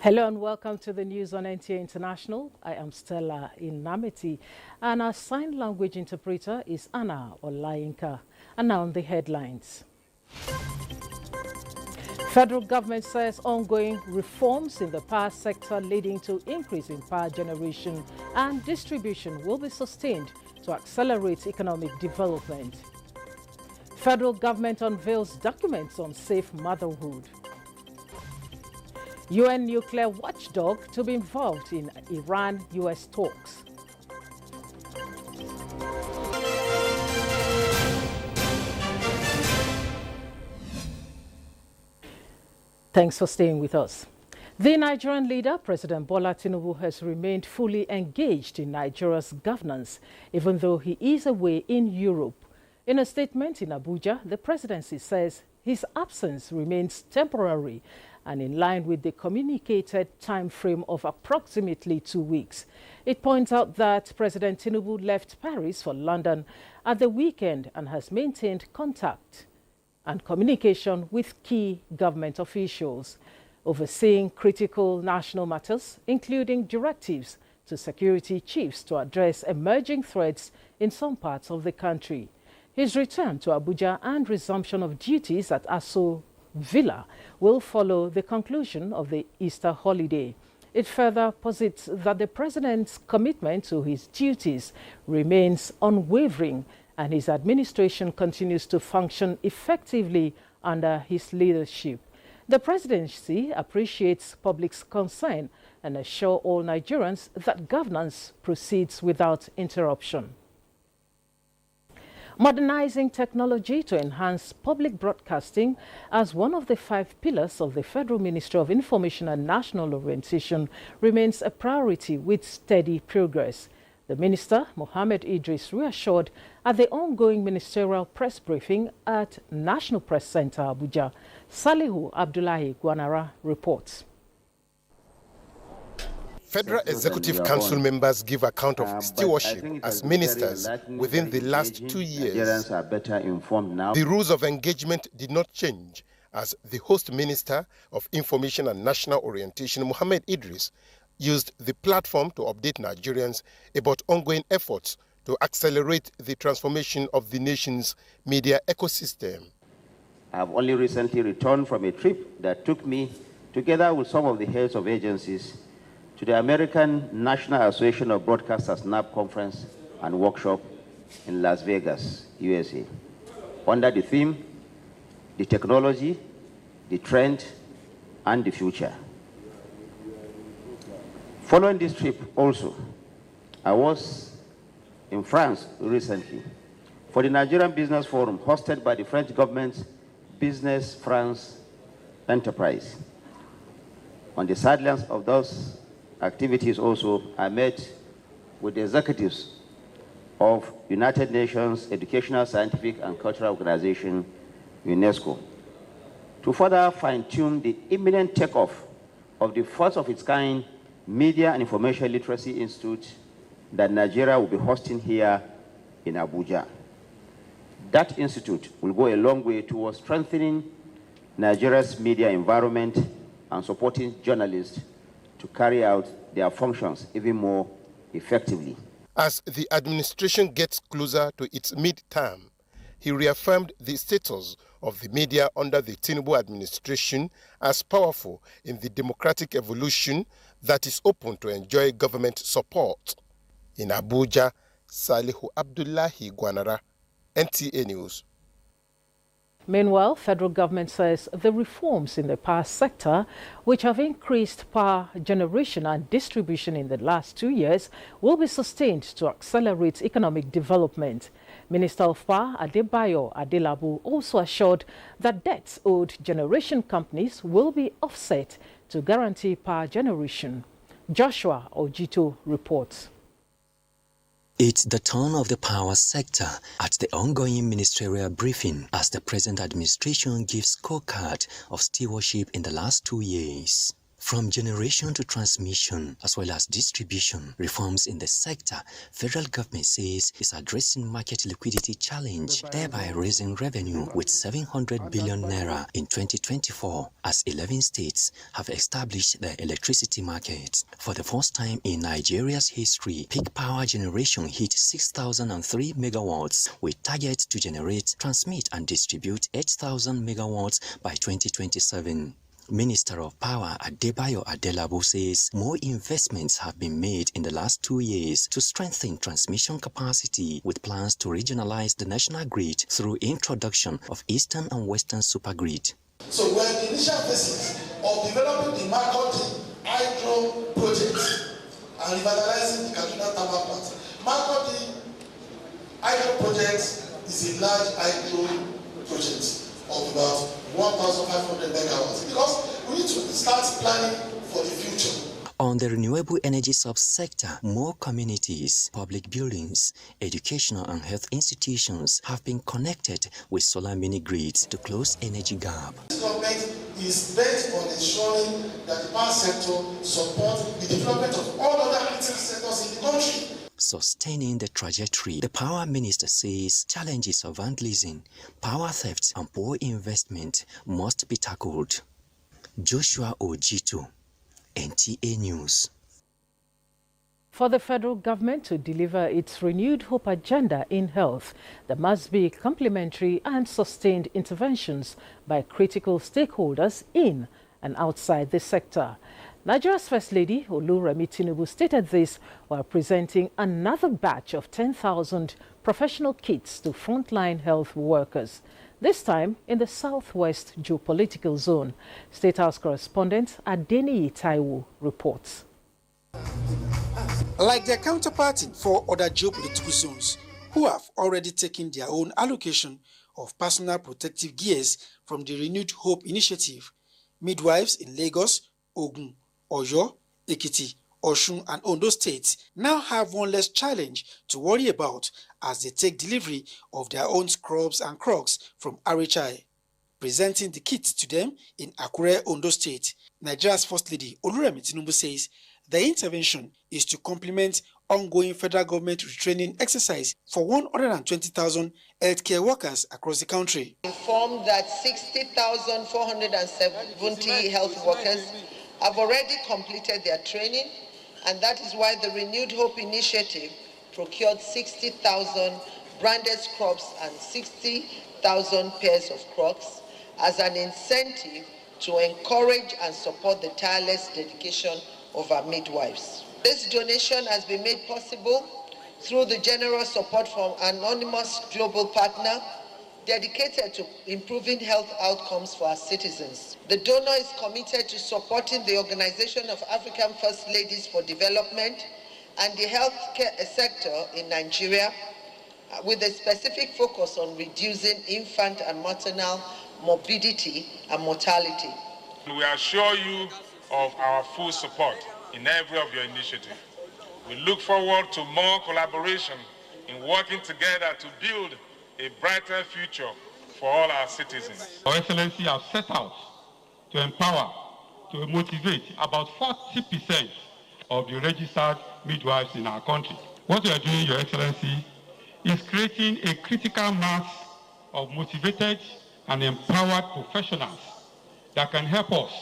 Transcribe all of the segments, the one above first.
Hello and welcome to the news on NTA International. I am Stella Inamiti and our sign language interpreter is Anna Olayinka. And now on the headlines. Federal government says ongoing reforms in the power sector leading to increase in power generation and distribution will be sustained to accelerate economic development. Federal government unveils documents on safe motherhood. UN nuclear watchdog to be involved in Iran-US talks. Thanks for staying with us. The Nigerian leader, President Bola Tinubu, has remained fully engaged in Nigeria's governance, even though he is away in Europe. In a statement in Abuja, the presidency says his absence remains temporary and in line with the communicated time frame of approximately 2 weeks. It points out that President Tinubu left Paris for London at the weekend and has maintained contact and communication with key government officials, overseeing critical national matters, including directives to security chiefs to address emerging threats in some parts of the country. His return to Abuja and resumption of duties at Aso Villa will follow the conclusion of the Easter holiday. It further posits that the president's commitment to his duties remains unwavering and his administration continues to function effectively under his leadership. The presidency appreciates public's concern and assures all Nigerians that governance proceeds without interruption. Modernizing technology to enhance public broadcasting as one of the 5 pillars of the Federal Ministry of Information and National Orientation remains a priority with steady progress. The Minister, Mohammed Idris, reassured at the ongoing ministerial press briefing at National Press Center, Abuja. Salihu Abdullahi Gwanara reports. Federal Executive Council members give account of stewardship as ministers within the last 2 years. Are better informed now. The rules of engagement did not change as the host Minister of Information and National Orientation, Mohammed Idris, used the platform to update Nigerians about ongoing efforts to accelerate the transformation of the nation's media ecosystem. I have only recently returned from a trip that took me, together with some of the heads of agencies, to the American National Association of Broadcasters NAB conference and workshop in Las Vegas, USA, under the theme, the technology, the trend, and the future. Following this trip also, I was in France recently for the Nigerian Business Forum hosted by the French government's Business France Enterprise. On the sidelines of those activities also, I met with the executives of United Nations Educational, Scientific and Cultural Organization, UNESCO, to further fine-tune the imminent takeoff of the first of its kind Media and Information Literacy Institute that Nigeria will be hosting here in Abuja. That institute will go a long way towards strengthening Nigeria's media environment and supporting journalists to carry out their functions even more effectively. As the administration gets closer to its mid-term, he reaffirmed the status of the media under the Tinubu administration as powerful in the democratic evolution that is open to enjoy government support. In Abuja, Salihu Abdullahi Gwanara, NTA News. Meanwhile, federal government says the reforms in the power sector, which have increased power generation and distribution in the last 2 years, will be sustained to accelerate economic development. Minister of Power Adebayo Adelabu also assured that debts owed generation companies will be offset to guarantee power generation. Joshua Ojito reports. It's the turn of the power sector at the ongoing ministerial briefing as the present administration gives scorecard of stewardship in the last 2 years. From generation to transmission, as well as distribution, reforms in the sector, federal government says is addressing market liquidity challenge, thereby raising revenue with 700 billion naira in 2024, as 11 states have established the electricity market. For the first time in Nigeria's history, peak power generation hit 6,003 megawatts, with target to generate, transmit and distribute 8,000 megawatts by 2027. Minister of Power Adebayo Adelabo says more investments have been made in the last 2 years to strengthen transmission capacity, with plans to regionalize the national grid through introduction of Eastern and Western supergrid. So we're in the initial phases of developing the Makoti hydro project and revitalizing the Kaduna Thermal Plant. Makoti hydro project is a large hydro project of about 1,500 megawatts, because we need to start planning for the future. On the renewable energy subsector, more communities, public buildings, educational and health institutions have been connected with solar mini grids to close energy gap. This government is bent on ensuring that the power sector supports the development of all other critical sectors in the country. Sustaining the trajectory, the power minister says challenges of vandalism, power theft and poor investment must be tackled. Joshua Ojito, NTA News. For the federal government to deliver its renewed hope agenda in health, there must be complementary and sustained interventions by critical stakeholders in and outside the sector. Nigeria's First Lady, Oluremi Tinubu, stated this while presenting another batch of 10,000 professional kits to frontline health workers, this time in the southwest geopolitical zone. State House correspondent Adeniyi Taiwo reports. Like their counterparts in 4 other geopolitical zones, who have already taken their own allocation of personal protective gears from the Renewed Hope Initiative, midwives in Lagos, Ogun, Oyo, Ekiti, Osun and Ondo states now have one less challenge to worry about as they take delivery of their own scrubs and crocs from RHI. Presenting the kit to them in Akure, Ondo State, Nigeria's First Lady Oluremi Tinubu says the intervention is to complement ongoing federal government retraining exercise for 120,000 healthcare workers across the country. Informed that 60,470 health workers have already completed their training, and that is why the Renewed Hope Initiative procured 60,000 branded scrubs and 60,000 pairs of crocs as an incentive to encourage and support the tireless dedication of our midwives. This donation has been made possible through the generous support from an anonymous global partner dedicated to improving health outcomes for our citizens. The donor is committed to supporting the Organization of African First Ladies for Development and the healthcare sector in Nigeria, with a specific focus on reducing infant and maternal morbidity and mortality. We assure you of our full support in every of your initiatives. We look forward to more collaboration in working together to build a brighter future for all our citizens. Your Excellency has set out to empower, to motivate about 40% of the registered midwives in our country. What we are doing, Your Excellency, is creating a critical mass of motivated and empowered professionals that can help us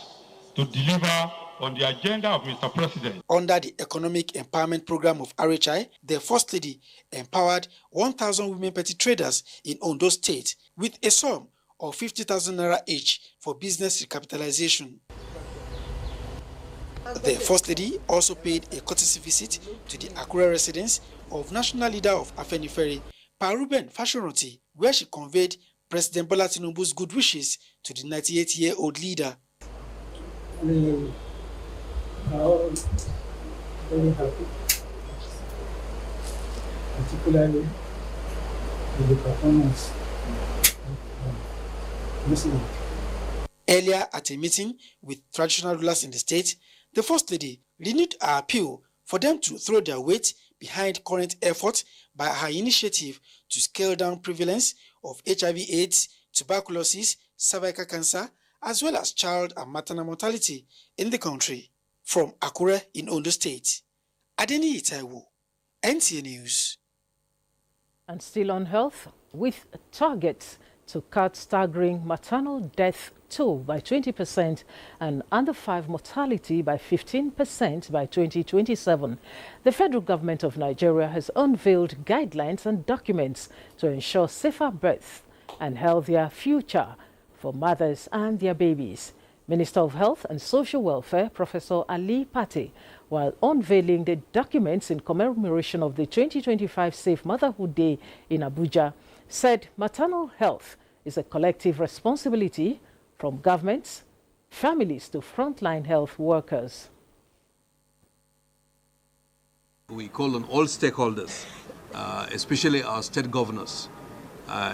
to deliver on the agenda of Mr. President. Under the Economic Empowerment Program of RHI, the First Lady empowered 1,000 women petty traders in Ondo State with a sum of 50,000 naira each for business recapitalization. The First Lady also paid a courtesy visit to the Akure residence of national leader of Afenifere, Pa Ruben Fashoranti, where she conveyed President Bola Tinubu's good wishes to the 98-year-old leader. Very happy, particularly with the performance of Earlier at a meeting with traditional rulers in the state, the First Lady renewed her appeal for them to throw their weight behind current efforts by her initiative to scale down prevalence of HIV/AIDS, tuberculosis, cervical cancer, as well as child and maternal mortality in the country. From Akure in Ondo State, Adeni Itaiwo, NTA News. And still on health, with targets to cut staggering maternal death toll by 20% and under 5 mortality by 15% by 2027, the federal government of Nigeria has unveiled guidelines and documents to ensure safer birth and healthier future for mothers and their babies. Minister of Health and Social Welfare, Professor Ali Pate, while unveiling the documents in commemoration of the 2025 Safe Motherhood Day in Abuja, said maternal health is a collective responsibility from governments, families to frontline health workers. We call on all stakeholders, especially our state governors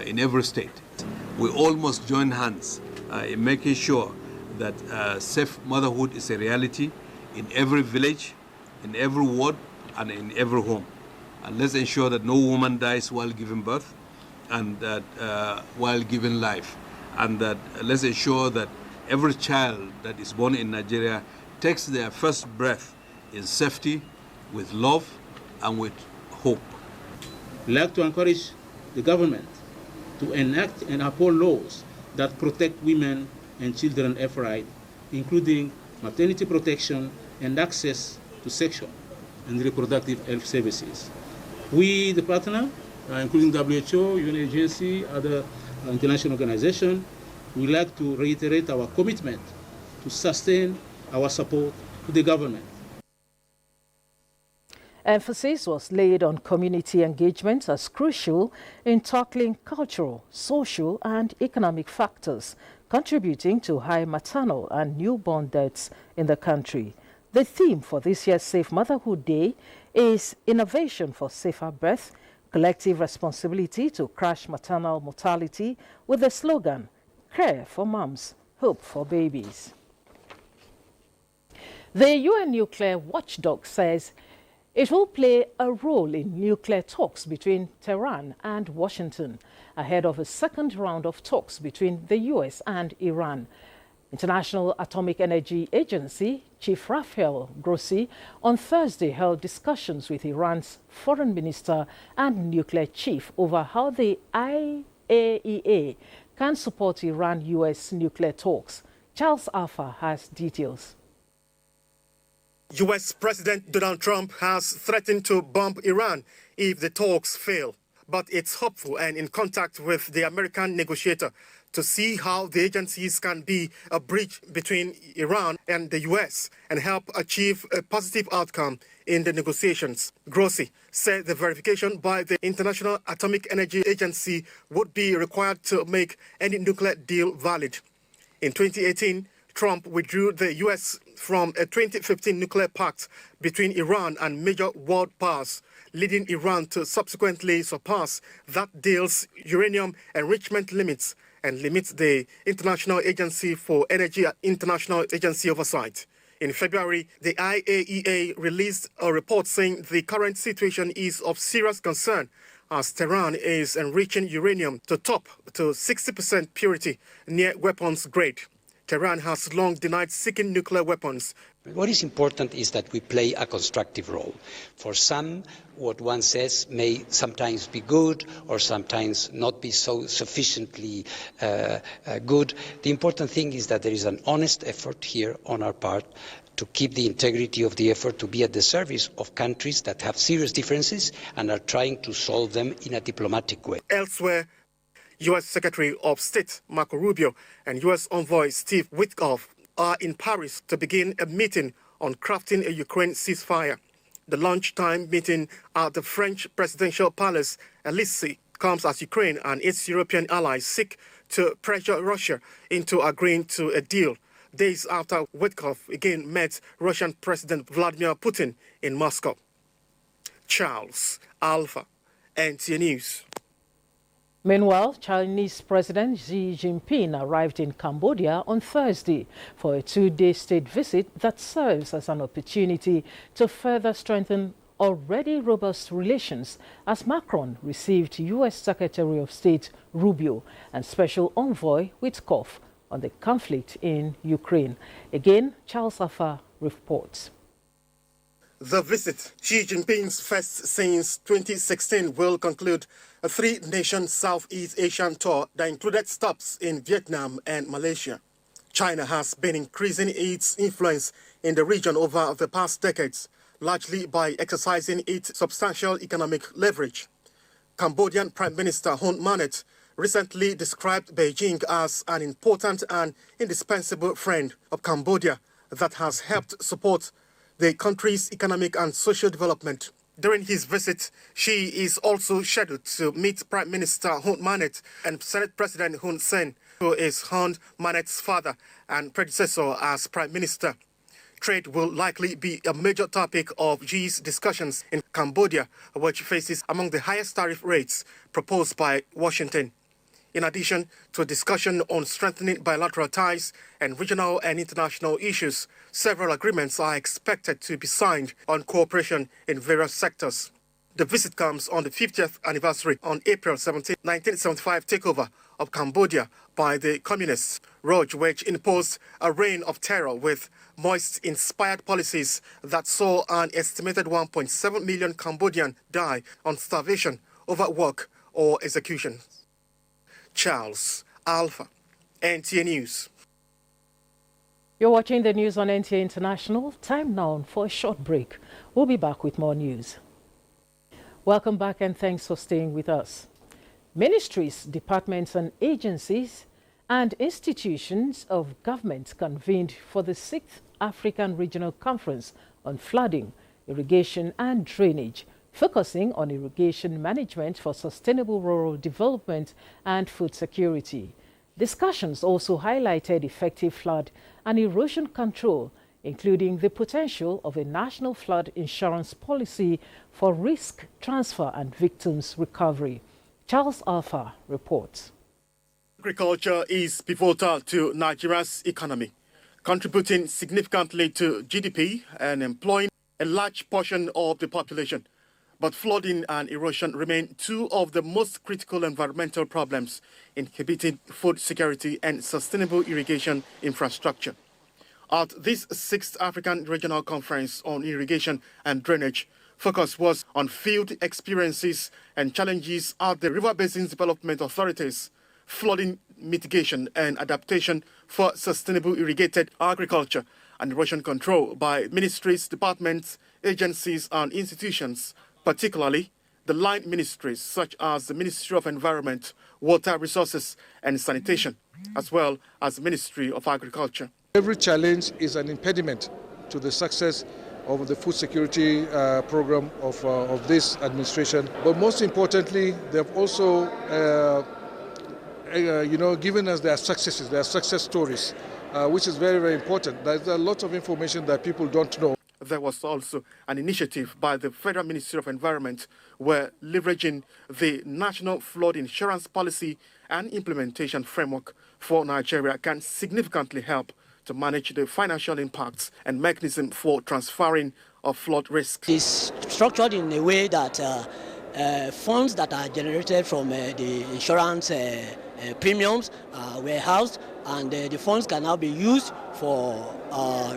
in every state. We all must join hands in making sure that safe motherhood is a reality in every village, in every ward, and in every home. And let's ensure that no woman dies while giving birth and that while giving life. And that let's ensure that every child that is born in Nigeria takes their first breath in safety, with love, and with hope. We'd like to encourage the government to enact and uphold laws that protect women and children's health rights, including maternity protection and access to sexual and reproductive health services. We, the partner, including WHO, UN agency, other international organizations, would like to reiterate our commitment to sustain our support to the government. Emphasis was laid on community engagement as crucial in tackling cultural, social and economic factors contributing to high maternal and newborn deaths in the country. The theme for this year's Safe Motherhood Day is Innovation for Safer Birth, Collective Responsibility to Crush Maternal Mortality, with the slogan, Care for Moms, Hope for Babies. The UN nuclear watchdog says it will play a role in nuclear talks between Tehran and Washington ahead of a second round of talks between the US and Iran. International Atomic Energy Agency Chief Rafael Grossi on Thursday held discussions with Iran's foreign minister and nuclear chief over how the IAEA can support Iran-US nuclear talks. Charles Alpha has details. U.S. President Donald Trump has threatened to bomb Iran if the talks fail. But it's hopeful and in contact with the American negotiator to see how the agencies can be a bridge between Iran and the U.S. and help achieve a positive outcome in the negotiations. Grossi said the verification by the International Atomic Energy Agency would be required to make any nuclear deal valid. In 2018, Trump withdrew the U.S. from a 2015 nuclear pact between Iran and major world powers, leading Iran to subsequently surpass that deal's uranium enrichment limits and limits the International Agency for Energy International Agency Oversight. In February, the IAEA released a report saying the current situation is of serious concern as Tehran is enriching uranium to 60% purity near weapons grade. Tehran has long denied seeking nuclear weapons. What is important is that we play a constructive role. For some, what one says may sometimes be good or sometimes not be so sufficiently good. The important thing is that there is an honest effort here on our part to keep the integrity of the effort to be at the service of countries that have serious differences and are trying to solve them in a diplomatic way. Elsewhere, U.S. Secretary of State Marco Rubio and U.S. Envoy Steve Witkoff are in Paris to begin a meeting on crafting a Ukraine ceasefire. The lunchtime meeting at the French presidential palace, Elysee, comes as Ukraine and its European allies seek to pressure Russia into agreeing to a deal, days after Witkoff again met Russian President Vladimir Putin in Moscow. Charles Alpha, NTA News. Meanwhile, Chinese President Xi Jinping arrived in Cambodia on Thursday for a two-day state visit that serves as an opportunity to further strengthen already robust relations as Macron received U.S. Secretary of State Rubio and Special Envoy Witkoff on the conflict in Ukraine. Again, Charles Afa reports. The visit, Xi Jinping's first since 2016, will conclude a three-nation Southeast Asian tour that included stops in Vietnam and Malaysia. China has been increasing its influence in the region over the past decades, largely by exercising its substantial economic leverage. Cambodian Prime Minister Hun Manet recently described Beijing as an important and indispensable friend of Cambodia that has helped support the country's economic and social development. During his visit, Xi is also scheduled to meet Prime Minister Hun Manet and Senate President Hun Sen, who is Hun Manet's father and predecessor as Prime Minister. Trade will likely be a major topic of Xi's discussions in Cambodia, which faces among the highest tariff rates proposed by Washington. In addition to a discussion on strengthening bilateral ties and regional and international issues, several agreements are expected to be signed on cooperation in various sectors. The visit comes on the 50th anniversary on April 17, 1975 takeover of Cambodia by the communists, which imposed a reign of terror with Maoist-inspired policies that saw an estimated 1.7 million Cambodians die on starvation, overwork, or execution. Charles Alpha, NTA News. You're watching the news on NTA International. Time now for a short break. We'll be back with more news. Welcome back and thanks for staying with us. Ministries, departments and agencies and institutions of government convened for the 6th African Regional Conference on Flooding, Irrigation and Drainage, focusing on irrigation management for sustainable rural development and food security. Discussions also highlighted effective flood and erosion control, including the potential of a national flood insurance policy for risk transfer and victims' recovery. Charles Alpha reports. Agriculture is pivotal to Nigeria's economy, contributing significantly to GDP and employing a large portion of the population. But flooding and erosion remain two of the most critical environmental problems inhibiting food security and sustainable irrigation infrastructure. At this 6th African Regional Conference on Irrigation and Drainage, focus was on field experiences and challenges at the River Basins Development Authorities, flooding mitigation and adaptation for sustainable irrigated agriculture, and erosion control by ministries, departments, agencies and institutions, particularly the line ministries such as the Ministry of Environment, Water Resources and Sanitation, as well as the Ministry of Agriculture. Every challenge is an impediment to the success of the food security program of this administration. But most importantly, they've also given us their successes, their success stories, which is very, very important. There's a lot of information that people don't know. There was also an initiative by the Federal Ministry of Environment where leveraging the National Flood Insurance Policy and Implementation Framework for Nigeria can significantly help to manage the financial impacts and mechanism for transferring of flood risk. It's structured in a way that funds that are generated from the insurance premiums were housed, and the funds can now be used for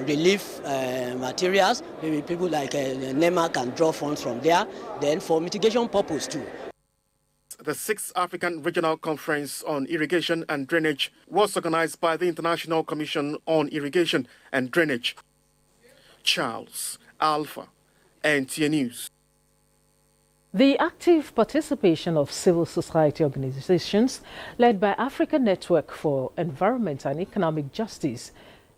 relief materials. Maybe people like NEMA can draw funds from there, then for mitigation purpose too. The 6th African Regional Conference on Irrigation and Drainage was organized by the International Commission on Irrigation and Drainage. Charles Alpha, NTA News. The active participation of civil society organizations led by African Network for Environment and Economic Justice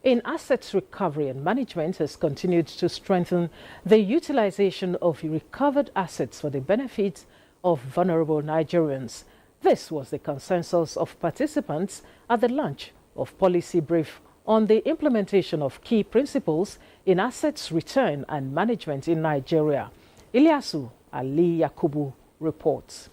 in assets recovery and management has continued to strengthen the utilization of recovered assets for the benefit of vulnerable Nigerians. This was the consensus of participants at the launch of Policy Brief on the implementation of key principles in assets return and management in Nigeria. Ilyasu Ali Yakubu reports.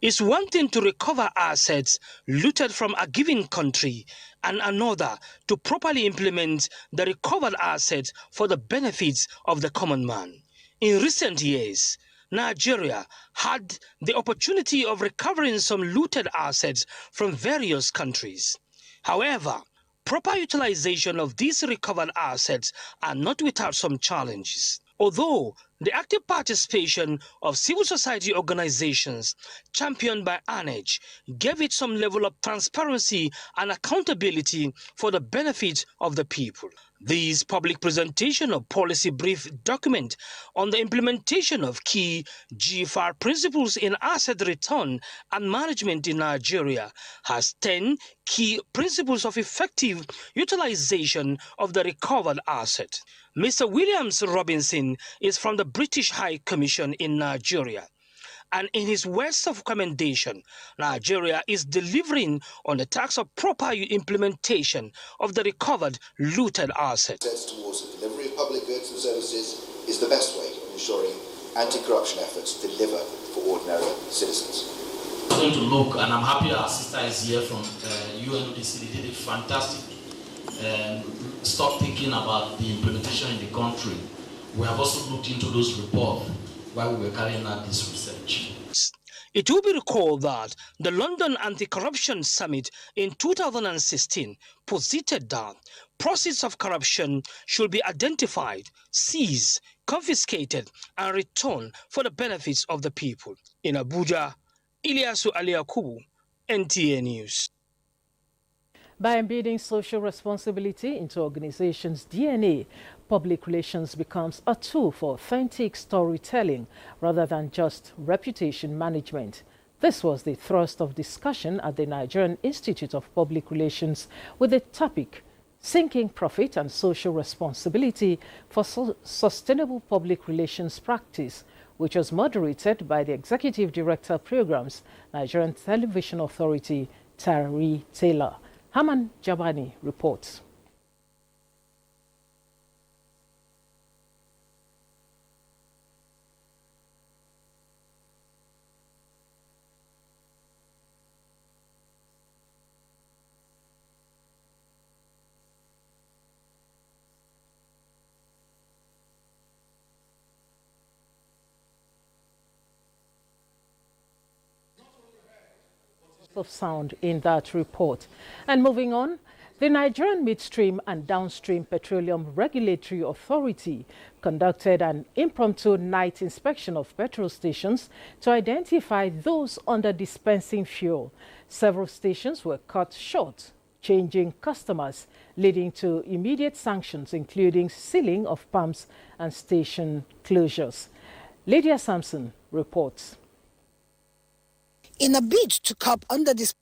It's one thing to recover assets looted from a given country and another to properly implement the recovered assets for the benefits of the common man. In recent years, Nigeria had the opportunity of recovering some looted assets from various countries. However, proper utilization of these recovered assets are not without some challenges. Although the active participation of civil society organizations championed by ANEJ gave it some level of transparency and accountability for the benefit of the people. This public presentation of policy brief document on the implementation of key GFR principles in asset return and management in Nigeria has 10 key principles of effective utilization of the recovered asset. Mr. Williams Robinson is from the British High Commission in Nigeria. And in his words of commendation, Nigeria is delivering on the task of proper implementation of the recovered looted assets. Towards the delivery of public goods and services is the best way of ensuring anti-corruption efforts deliver for ordinary citizens. I'm going to look, and I'm happy our sister is here from UNODC. They did a fantastic stop thinking about the implementation in the country. We have also looked into those reports while we were carrying out this research. It will be recalled that the London Anti-Corruption Summit in 2016 posited that proceeds of corruption should be identified, seized, confiscated, and returned for the benefits of the people. In Abuja, Ilyasu Aliakubu, NTA News. By embedding social responsibility into organizations' DNA, public relations becomes a tool for authentic storytelling rather than just reputation management. This was the thrust of discussion at the Nigerian Institute of Public Relations with the topic, Sinking Profit and Social Responsibility for Sustainable Public Relations Practice, which was moderated by the Executive Director of Programs, Nigerian Television Authority, Tari Taylor. Haman Jabani reports. Of sound in that report. And moving on, the Nigerian Midstream and Downstream Petroleum Regulatory Authority conducted an impromptu night inspection of petrol stations to identify those under dispensing fuel. Several stations were cut short, changing customers, leading to immediate sanctions, including sealing of pumps and station closures. Lydia Sampson reports. In a bid to curb under this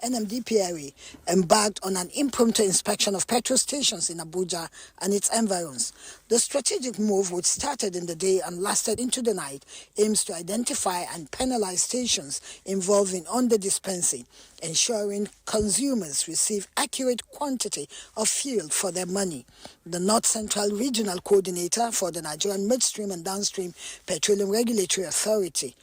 NMDPRA embarked on an impromptu inspection of petrol stations in Abuja and its environs. The strategic move, which started in the day and lasted into the night, aims to identify and penalize stations involved in under-dispensing, ensuring consumers receive accurate quantity of fuel for their money. The North Central Regional Coordinator for the Nigerian Midstream and Downstream Petroleum Regulatory Authority,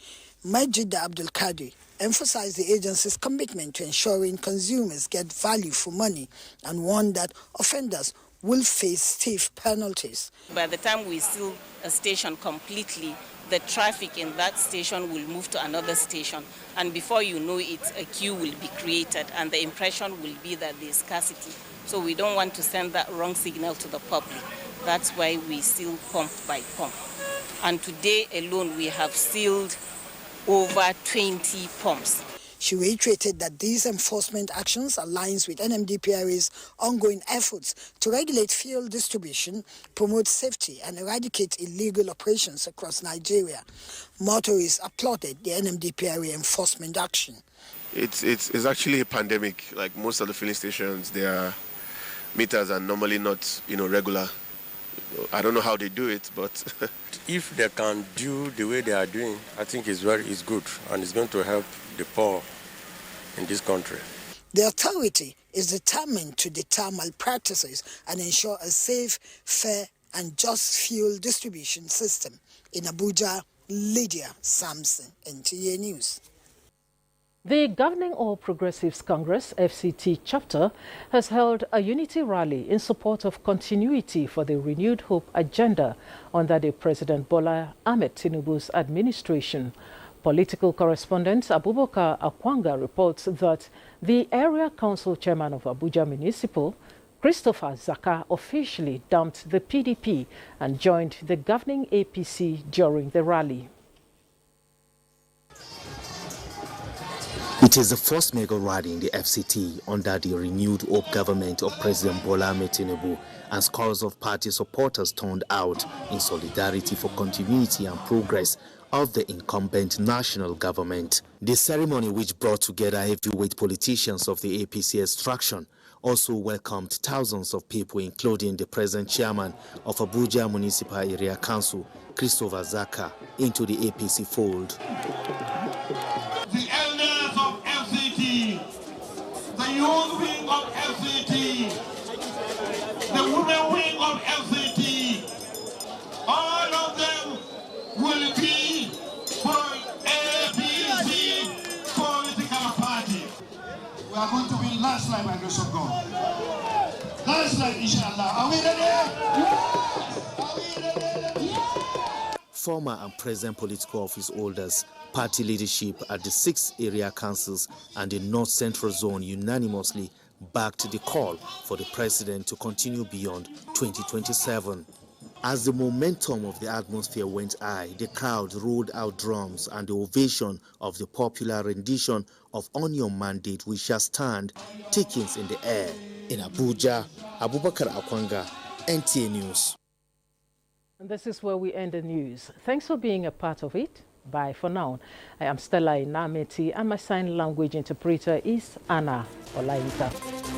Majid Abdul Qadir, emphasized the agency's commitment to ensuring consumers get value for money and warned that offenders will face stiff penalties. By the time we seal a station completely, the traffic in that station will move to another station, and before you know it, a queue will be created, and the impression will be that there's scarcity. So we don't want to send that wrong signal to the public. That's why we seal pump by pump. And today alone, we have sealed over 20 pumps. She reiterated that these enforcement actions aligns with NMDPRA's ongoing efforts to regulate fuel distribution, promote safety and eradicate illegal operations across Nigeria. Motorists applauded the NMDPRA enforcement action. It's actually a pandemic. Like most of the filling stations, their meters are normally not, regular. I don't know how they do it, but if they can do the way they are doing, I think it's good, and it's going to help the poor in this country. The authority is determined to deter malpractices and ensure a safe, fair, and just fuel distribution system. In Abuja, Lydia Sampson, NTA News. The Governing All Progressives Congress, FCT chapter, has held a unity rally in support of continuity for the renewed hope agenda under the President Bola Ahmed Tinubu's administration. Political correspondent Abubakar Akwanga reports that the area council chairman of Abuja Municipal, Christopher Zaka, officially dumped the PDP and joined the governing APC during the rally. It is the first mega rally in the FCT under the renewed Hope government of President Bola Ahmed Tinubu, and scores of party supporters turned out in solidarity for continuity and progress of the incumbent national government. The ceremony, which brought together heavyweight politicians of the APC extraction, also welcomed thousands of people, including the present chairman of Abuja Municipal Area Council, Christopher Zaka, into the APC fold. The elders of FCT, the youth wing of FCT, the women wing of FCT, all of them will be for APC political party. We are going to win landslide by grace of God. Landslide, inshallah. Are we ready? Yes! Are we ready? Yes! Former and present political office holders, party leadership at the 6 area councils and the North Central Zone unanimously backed the call for the president to continue beyond 2027. As the momentum of the atmosphere went high, the crowd rolled out drums and the ovation of the popular rendition of On Your Mandate We Shall Stand tickets in the air. In Abuja, Abubakar Akwanga, NTA News. And this is where we end the news. Thanks for being a part of it. Bye for now. I am Stella Inameti and my sign language interpreter is Anna Olainka.